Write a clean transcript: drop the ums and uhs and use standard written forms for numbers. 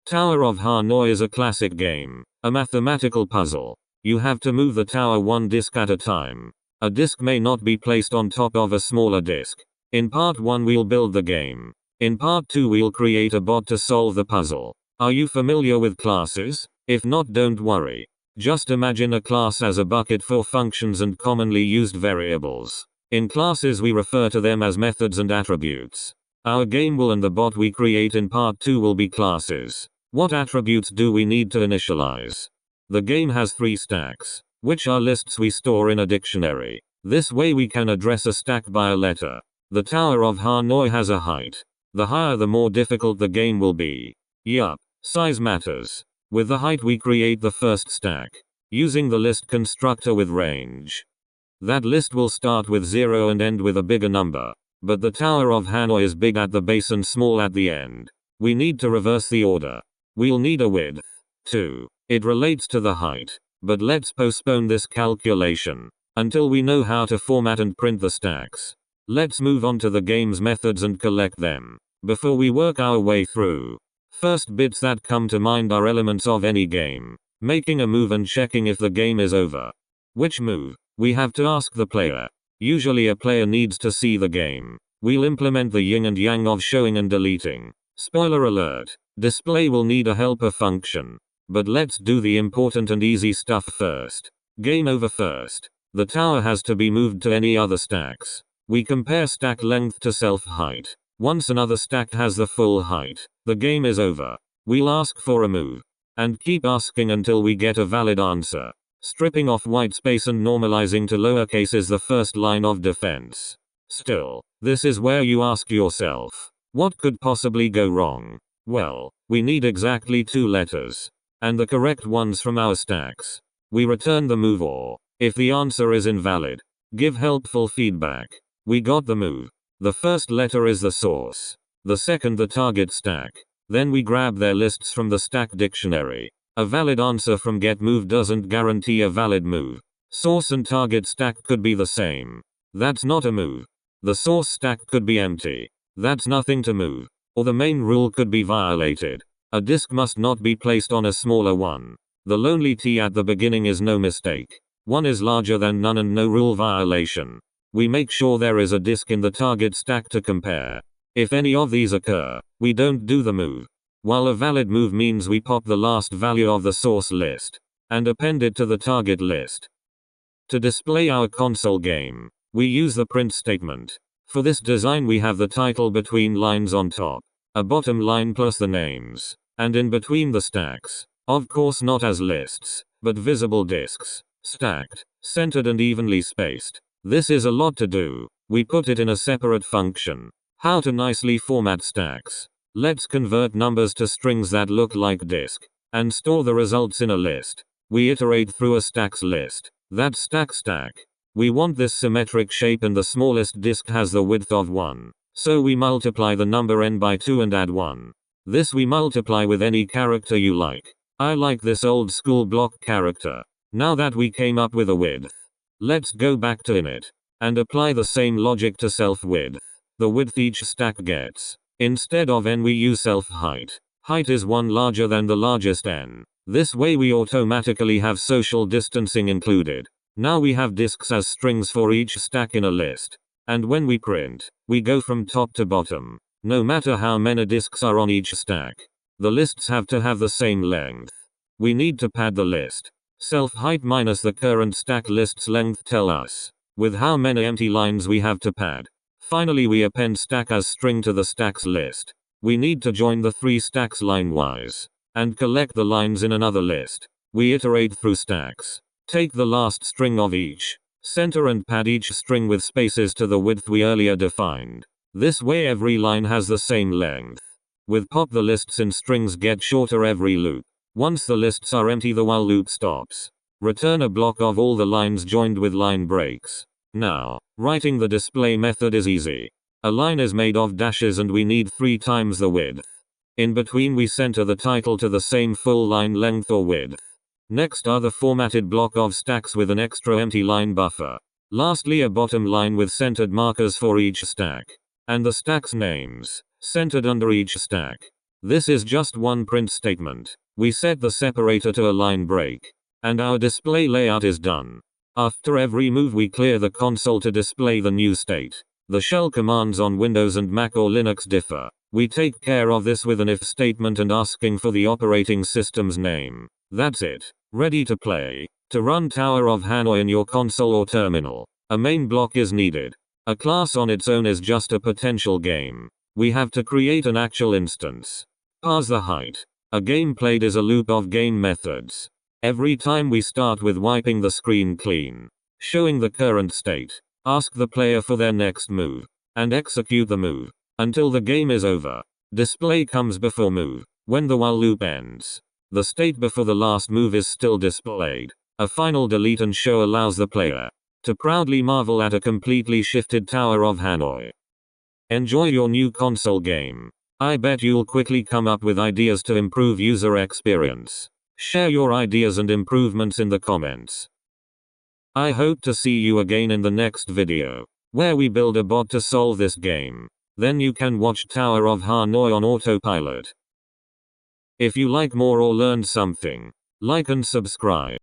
Tower of Hanoi is a classic game, a mathematical puzzle. You have to move the tower one disk at a time. A disk may not be placed on top of a smaller disk. In part 1 we'll build the game. In part 2 we'll create a bot to solve the puzzle. Are you familiar with classes? If not, don't worry. Just imagine a class as a bucket for functions and commonly used variables. In classes we refer to them as methods and attributes. Our game will and the bot we create in part 2 will be classes. What attributes do we need to initialize? The game has 3 stacks, which are lists we store in a dictionary. This way we can address a stack by a letter. The Tower of Hanoi has a height. The higher the more difficult the game will be. Yup, size matters. With the height we create the first stack, using the list constructor with range. That list will start with 0 and end with a bigger number. But the Tower of Hanoi is big at the base and small at the end. We need to reverse the order. We'll need a width, too. It relates to the height. But let's postpone this calculation until we know how to format and print the stacks. Let's move on to the game's methods and collect them. Before we work our way through, first bits that come to mind are elements of any game. Making a move and checking if the game is over. Which move? We have to ask the player. Usually a player needs to see the game. We'll implement the yin and yang of showing and deleting. Spoiler alert. Display will need a helper function. But let's do the important and easy stuff first. Game over first. The tower has to be moved to any other stacks. We compare stack length to self height. Once another stack has the full height, the game is over. We'll ask for a move. And keep asking until we get a valid answer. Stripping off white space and normalizing to lowercase is the first line of defense. Still, this is where you ask yourself, what could possibly go wrong? Well, we need exactly 2 letters. And the correct ones from our stacks. We return the move, or, if the answer is invalid, give helpful feedback. We got the move. The first letter is the source. The second the target stack. Then we grab their lists from the stack dictionary. A valid answer from getMove doesn't guarantee a valid move. Source and target stack could be the same. That's not a move. The source stack could be empty. That's nothing to move. Or the main rule could be violated. A disk must not be placed on a smaller one. The lonely T at the beginning is no mistake. 1 is larger than none and no rule violation. We make sure there is a disk in the target stack to compare. If any of these occur, we don't do the move. While a valid move means we pop the last value of the source list and append it to the target list. To display our console game, we use the print statement. For this design we have the title between lines on top, a bottom line plus the names, and in between the stacks. Of course not as lists, but visible disks, stacked, centered and evenly spaced. This is a lot to do. We put it in a separate function. How to nicely format stacks. Let's convert numbers to strings that look like disk, and store the results in a list. We iterate through a stacks list. That's stack. We want this symmetric shape and the smallest disk has the width of 1. So we multiply the number n by 2 and add 1. This we multiply with any character you like. I like this old school block character. Now that we came up with a width, let's go back to init and apply the same logic to self width. The width each stack gets. Instead of n we use self height. Height is 1 larger than the largest n. This way we automatically have social distancing included. Now we have disks as strings for each stack in a list. And when we print, we go from top to bottom. No matter how many disks are on each stack, the lists have to have the same length. We need to pad the list. Self height minus the current stack list's length tell us with how many empty lines we have to pad. Finally we append stack as string to the stacks list. We need to join the 3 stacks line-wise and collect the lines in another list. We iterate through stacks. Take the last string of each, center and pad each string with spaces to the width we earlier defined. This way every line has the same length. With pop the lists in strings get shorter every loop. Once the lists are empty the while loop stops. Return a block of all the lines joined with line breaks. Now, writing the display method is easy. A line is made of dashes and we need 3 times the width. In between we center the title to the same full line length or width. Next are the formatted block of stacks with an extra empty line buffer. Lastly a bottom line with centered markers for each stack. And the stack's names, centered under each stack. This is just one print statement. We set the separator to a line break. And our display layout is done. After every move we clear the console to display the new state. The shell commands on Windows and Mac or Linux differ. We take care of this with an if statement and asking for the operating system's name. That's it. Ready to play. To run Tower of Hanoi in your console or terminal, a main block is needed. A class on its own is just a potential game. We have to create an actual instance. Parse the height. A game played is a loop of game methods. Every time we start with wiping the screen clean, showing the current state, ask the player for their next move, and execute the move, until the game is over. Display comes before move. When the while loop ends, the state before the last move is still displayed. A final delete and show allows the player to proudly marvel at a completely shifted Tower of Hanoi. Enjoy your new console game. I bet you'll quickly come up with ideas to improve user experience. Share your ideas and improvements in the comments. I hope to see you again in the next video, where we build a bot to solve this game. Then you can watch Tower of Hanoi on autopilot. If you like more or learned something, like and subscribe.